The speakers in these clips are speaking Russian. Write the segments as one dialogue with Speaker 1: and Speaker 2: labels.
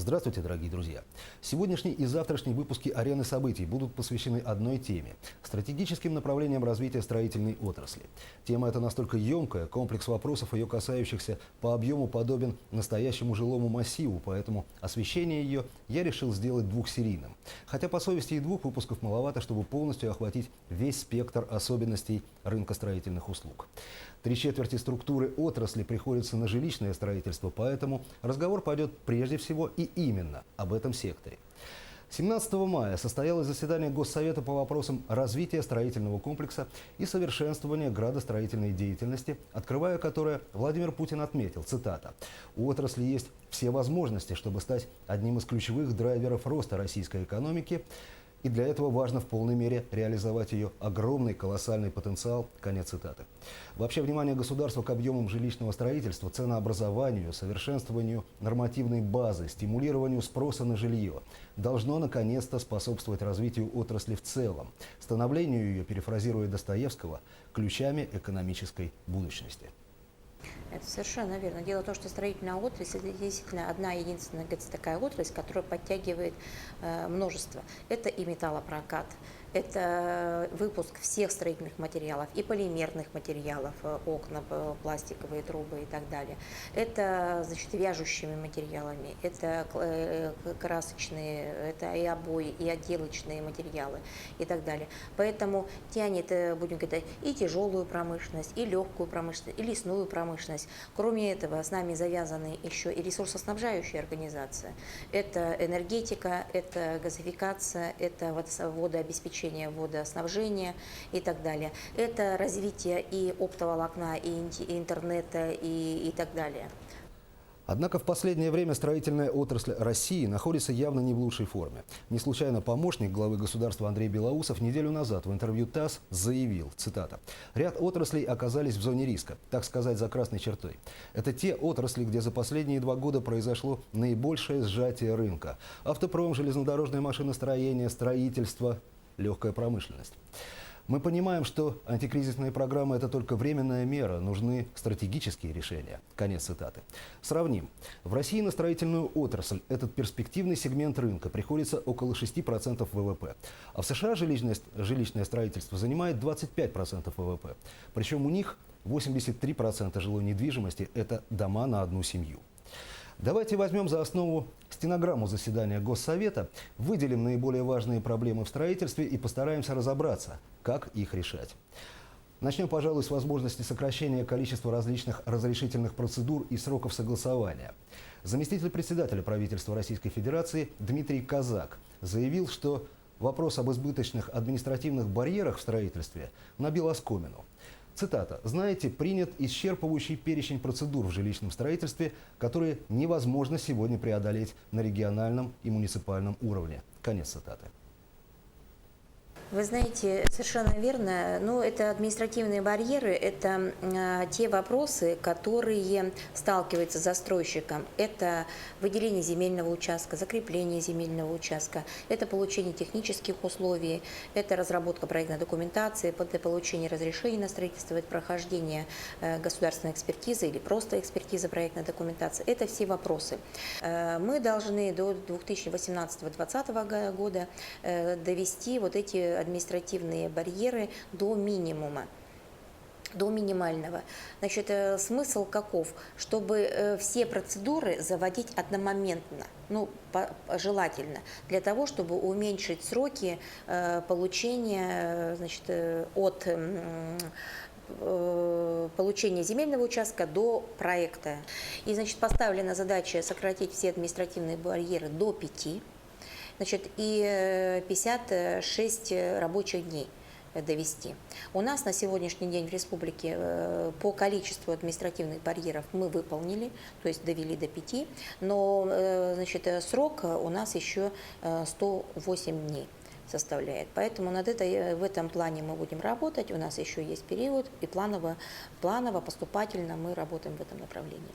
Speaker 1: Здравствуйте, дорогие друзья! Сегодняшний и завтрашний выпуски «Арены событий» будут посвящены одной теме – стратегическим направлениям развития строительной отрасли. Тема эта настолько емкая, комплекс вопросов, ее касающихся, по объему подобен настоящему жилому массиву, поэтому освещение ее я решил сделать двухсерийным. Хотя по совести и двух выпусков маловато, чтобы полностью охватить весь спектр особенностей рынка строительных услуг. 3/4 структуры отрасли приходится на жилищное строительство, поэтому разговор пойдет прежде всего и именно об этом секторе. 17 мая состоялось заседание Госсовета по вопросам развития строительного комплекса и совершенствования градостроительной деятельности, открывая которое, Владимир Путин отметил, цитата: «У отрасли есть все возможности, чтобы стать одним из ключевых драйверов роста российской экономики, и для этого важно в полной мере реализовать ее огромный, колоссальный потенциал». Конец цитаты. Вообще, внимание государства к объемам жилищного строительства, ценообразованию, совершенствованию нормативной базы, стимулированию спроса на жилье должно наконец-то способствовать развитию отрасли в целом, становлению ее, перефразируя Достоевского, ключами экономической будущности.
Speaker 2: Это совершенно верно. Дело в том, что строительная отрасль – это действительно одна единственная такая отрасль, которая подтягивает множество. Это и металлопрокат, это выпуск всех строительных материалов, и полимерных материалов, окна, пластиковые трубы и так далее. Это, значит, вяжущими материалами, это красочные, это и обои, и отделочные материалы и так далее. Поэтому тянет, будем говорить, и тяжелую промышленность, и легкую промышленность, и лесную промышленность. Кроме этого, с нами завязаны еще и ресурсоснабжающая организация. Это энергетика, это газификация, это водообеспечение, водоснабжения и так далее. Это развитие и оптоволокна, и интернета, и так далее.
Speaker 1: Однако в последнее время строительная отрасль России находится явно не в лучшей форме. Не случайно помощник главы государства Андрей Белоусов неделю назад в интервью ТАСС заявил, цитата: «Ряд отраслей оказались в зоне риска, так сказать, за красной чертой. Это те отрасли, где за последние 2 года произошло наибольшее сжатие рынка. Автопром, железнодорожное машиностроение, строительство, легкая промышленность. Мы понимаем, что антикризисная программа – это только временная мера, нужны стратегические решения». Конец цитаты. Сравним. В России на строительную отрасль, этот перспективный сегмент рынка, приходится около 6% ВВП. А в США жилищное строительство занимает 25% ВВП. Причем у них 83% жилой недвижимости – это дома на одну семью. Давайте возьмем за основу стенограмму заседания Госсовета, выделим наиболее важные проблемы в строительстве и постараемся разобраться, как их решать. Начнем, пожалуй, с возможности сокращения количества различных разрешительных процедур и сроков согласования. Заместитель председателя правительства Российской Федерации Дмитрий Казак заявил, что вопрос об избыточных административных барьерах в строительстве набил оскомину. Цитата: «Знаете, принят исчерпывающий перечень процедур в жилищном строительстве, которые невозможно сегодня преодолеть на региональном и муниципальном уровне». Конец цитаты.
Speaker 2: Вы знаете, совершенно верно. Ну, это административные барьеры, это те вопросы, которые сталкиваются с застройщиком. Это выделение земельного участка, закрепление земельного участка, это получение технических условий, это разработка проектной документации, для получения разрешения на строительство, это прохождение государственной экспертизы или просто экспертиза проектной документации. Это все вопросы. Мы должны до 2018-2020 года довести вот эти административные барьеры до минимума, до минимального. Значит, смысл каков? Чтобы все процедуры заводить одномоментно, ну, желательно, для того, чтобы уменьшить сроки получения, значит, от получения земельного участка до проекта. И, значит, поставлена задача сократить все административные барьеры до 5. Значит, и 56 рабочих дней довести. У нас на сегодняшний день в республике по количеству административных барьеров мы выполнили, то есть довели до 5, но, значит, срок у нас еще 108 дней составляет. Поэтому в этом плане мы будем работать, у нас еще есть период, и планово, поступательно мы работаем в этом направлении.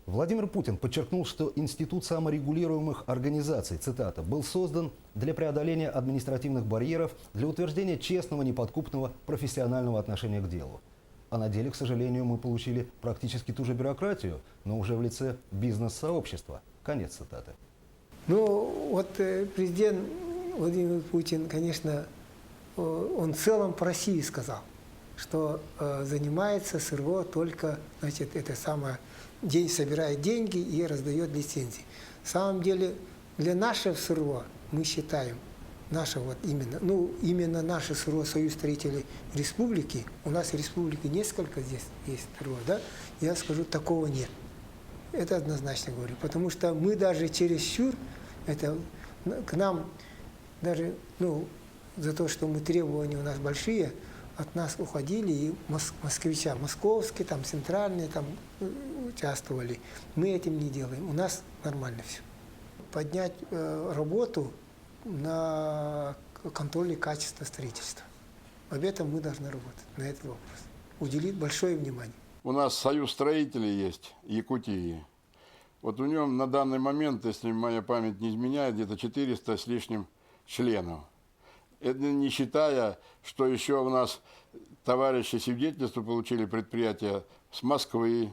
Speaker 1: Владимир Путин подчеркнул, что институт саморегулируемых организаций, цитата, был создан для преодоления административных барьеров, для утверждения честного, неподкупного, профессионального отношения к делу. А на деле, к сожалению, мы получили практически ту же бюрократию, но уже в лице бизнес-сообщества. Конец цитаты.
Speaker 3: Ну, вот президент Владимир Путин, конечно, он в целом по России сказал, что занимается СРО только, значит, это самое, собирает деньги и раздает лицензии. На самом деле, для нашего СРО, мы считаем, наше вот именно, ну, именно наше СРО, Союз строителей республики, у нас в республике несколько здесь есть СРО, да, я скажу, такого нет. Это однозначно говорю, потому что мы даже чересчур, это к нам даже, ну, за то, что мы требования у нас большие, от нас уходили и москвича, московские, там, центральные, там, участвовали. Мы этим не делаем, у нас нормально все. Поднять работу на контроле качества строительства. Об этом мы должны работать, на этот вопрос. Уделить большое внимание.
Speaker 4: У нас союз строителей есть Якутии. Вот у него на данный момент, если моя память не изменяет, где-то 400 с лишним членов. Это не считая, что еще у нас товарищи свидетельства получили предприятия с Москвы,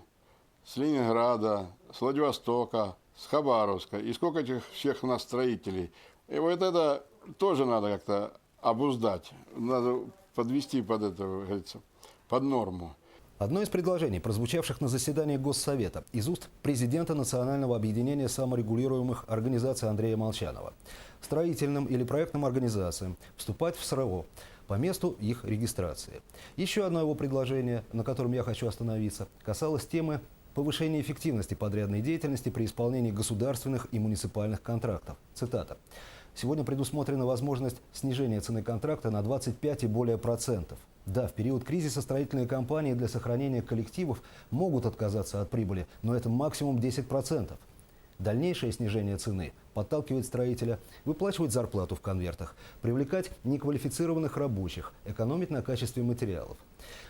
Speaker 4: с Ленинграда, с Владивостока, с Хабаровска. И сколько этих всех у нас строителей. И вот это тоже надо как-то обуздать. Надо подвести под это, как говорится, под норму.
Speaker 1: Одно из предложений, прозвучавших на заседании Госсовета, из уст президента Национального объединения саморегулируемых организаций Андрея Молчанова. Строительным или проектным организациям вступать в СРО по месту их регистрации. Еще одно его предложение, на котором я хочу остановиться, касалось темы повышения эффективности подрядной деятельности при исполнении государственных и муниципальных контрактов. Цитата. Сегодня предусмотрена возможность снижения цены контракта на 25 и более процентов. Да, в период кризиса строительные компании для сохранения коллективов могут отказаться от прибыли, но это максимум 10%. Дальнейшее снижение цены подталкивает строителя выплачивать зарплату в конвертах, привлекать неквалифицированных рабочих, экономить на качестве материалов.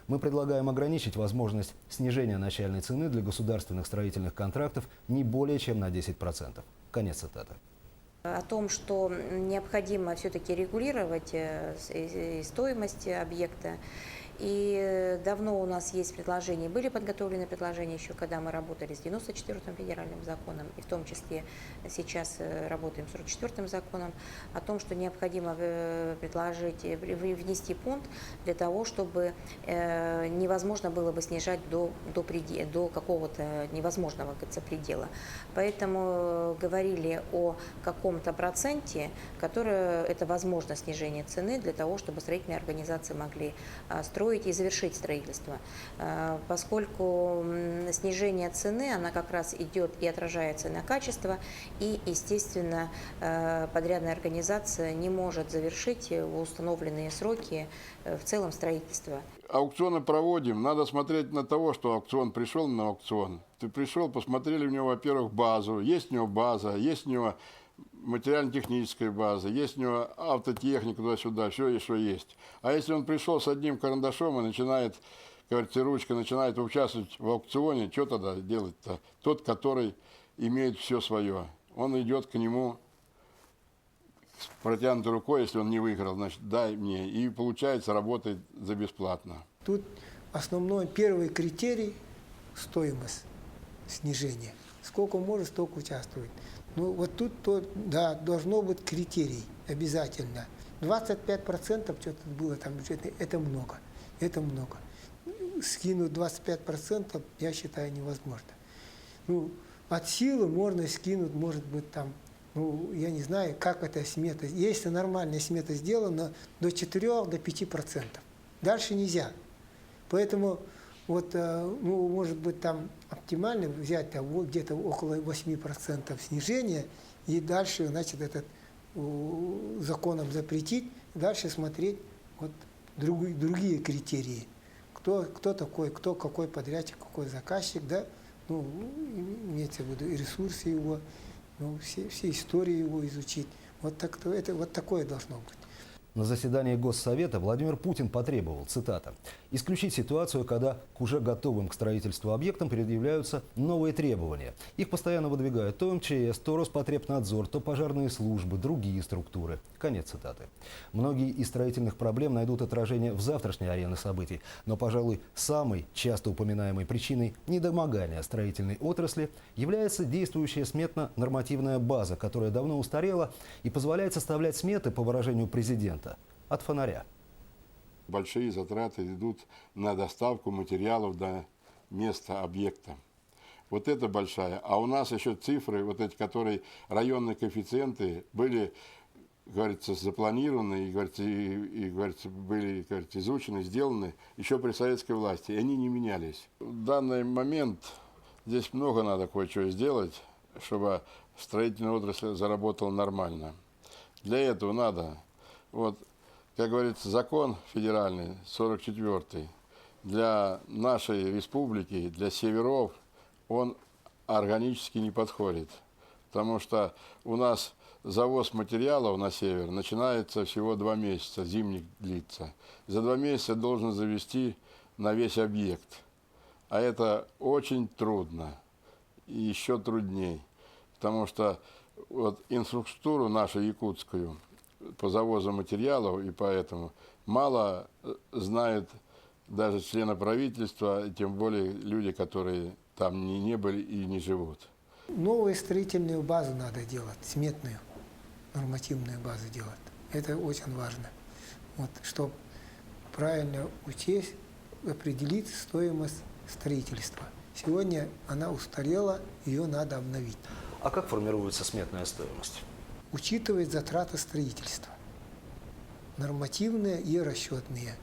Speaker 1: Мы предлагаем ограничить возможность снижения начальной цены для государственных строительных контрактов не более чем на 10%. Конец цитаты.
Speaker 2: О том, что необходимо все-таки регулировать стоимость объекта. И давно у нас есть предложения, были подготовлены предложения еще, когда мы работали с 94-м федеральным законом, и в том числе сейчас работаем с 44-м законом, о том, что необходимо внести пункт для того, чтобы невозможно было бы снижать до какого-то невозможного, как говорится, предела. Поэтому говорили о каком-то проценте, который это возможно снижение цены для того, чтобы строительные организации могли строить и завершить строительство, поскольку снижение цены, она как раз идет и отражается на качество, и, естественно, подрядная организация не может завершить в установленные сроки в целом строительство.
Speaker 4: Аукционы проводим, надо смотреть на того, что аукцион пришел на аукцион. Ты пришел, посмотрели у него, во-первых, базу, есть у него база, есть у него материально-техническая база, есть у него автотехника туда-сюда, все, что есть. А если он пришел с одним карандашом и начинает, говорится, ручка начинает участвовать в аукционе, что тогда делать-то? Тот, который имеет все свое, он идет к нему с протянутой рукой, если он не выиграл, значит, дай мне. И получается, работает за бесплатно.
Speaker 3: Тут основной первый критерий – стоимость снижения. Сколько может, столько участвует. Ну, вот тут, да, должно быть критерий обязательно. 25% что-то было там бюджетное, это много. Это много. Скинуть 25%, я считаю, невозможно. Ну, от силы можно скинуть, может быть, там, ну, я не знаю, как эта смета. Если нормальная смета сделана, до 4–5%. Дальше нельзя. Поэтому вот, ну, может быть, там оптимально взять там, где-то около 8% снижения и дальше, значит, этот законом запретить, дальше смотреть вот другие критерии. Кто такой, какой подрядчик, какой заказчик, да, ну, имеется в виду и ресурсы его, ну, все истории его изучить. Вот, вот такое должно быть.
Speaker 1: На заседании Госсовета Владимир Путин потребовал, цитата, «исключить ситуацию, когда к уже готовым к строительству объектам предъявляются новые требования. Их постоянно выдвигают то МЧС, то Роспотребнадзор, то пожарные службы, другие структуры». Конец цитаты. Многие из строительных проблем найдут отражение в завтрашней арене событий, но, пожалуй, самой часто упоминаемой причиной недомогания строительной отрасли является действующая сметно-нормативная база, которая давно устарела и позволяет составлять сметы, по выражению президента, от фонаря.
Speaker 4: Большие затраты идут на доставку материалов до места объекта. Вот это большая. А у нас еще цифры, вот эти, которые районные коэффициенты были, говорится, запланированы и говорится, были, говорится, изучены, сделаны еще при советской власти, и они не менялись. В данный момент здесь много надо кое-что сделать, чтобы строительная отрасль заработала нормально. Для этого надо, вот, как говорится, закон федеральный, 44-й, для нашей республики, для северов, он органически не подходит. Потому что у нас завоз материалов на север начинается всего 2 месяца, зимний длится. За 2 месяца должен завести на весь объект. А это очень трудно. И еще трудней. Потому что вот инфраструктуру нашу якутскую по завозу материалов, и поэтому мало знают даже члены правительства, тем более люди, которые там не были и не живут.
Speaker 3: Новую строительную базу надо делать, сметную, нормативную базу делать. Это очень важно. Вот, чтобы правильно учесть, определить стоимость строительства. Сегодня она устарела, ее надо обновить.
Speaker 1: А как формируется сметная стоимость?
Speaker 3: Учитывает затраты строительства, нормативные и расчетные.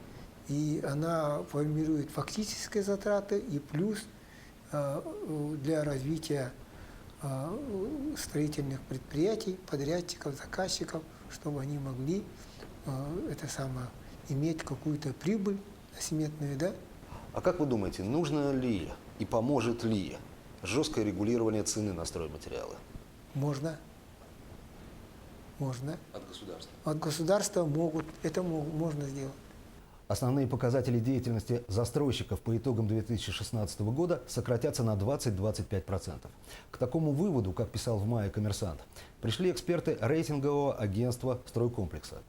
Speaker 3: И она формирует фактические затраты и плюс для развития строительных предприятий, подрядчиков, заказчиков, чтобы они могли иметь какую-то прибыль сметную, да?
Speaker 1: А как вы думаете, нужно ли и поможет ли жесткое регулирование цены на стройматериалы?
Speaker 3: Можно. Можно.
Speaker 1: От государства?
Speaker 3: От государства можно сделать.
Speaker 1: Основные показатели деятельности застройщиков по итогам 2016 года сократятся на 20-25%. К такому выводу, как писал в мае «Коммерсант», пришли эксперты рейтингового агентства «Стройкомплекса».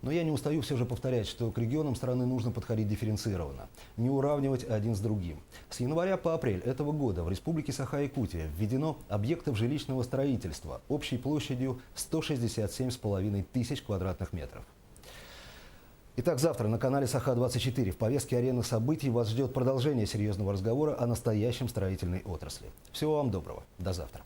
Speaker 1: Но я не устаю все же повторять, что к регионам страны нужно подходить дифференцированно, не уравнивать один с другим. С января по апрель этого года в Республике Саха-Якутия введено объектов жилищного строительства общей площадью 167,5 тысяч квадратных метров. Итак, завтра на канале Саха-24 в повестке арены событий вас ждет продолжение серьезного разговора о настоящем строительной отрасли. Всего вам доброго. До завтра.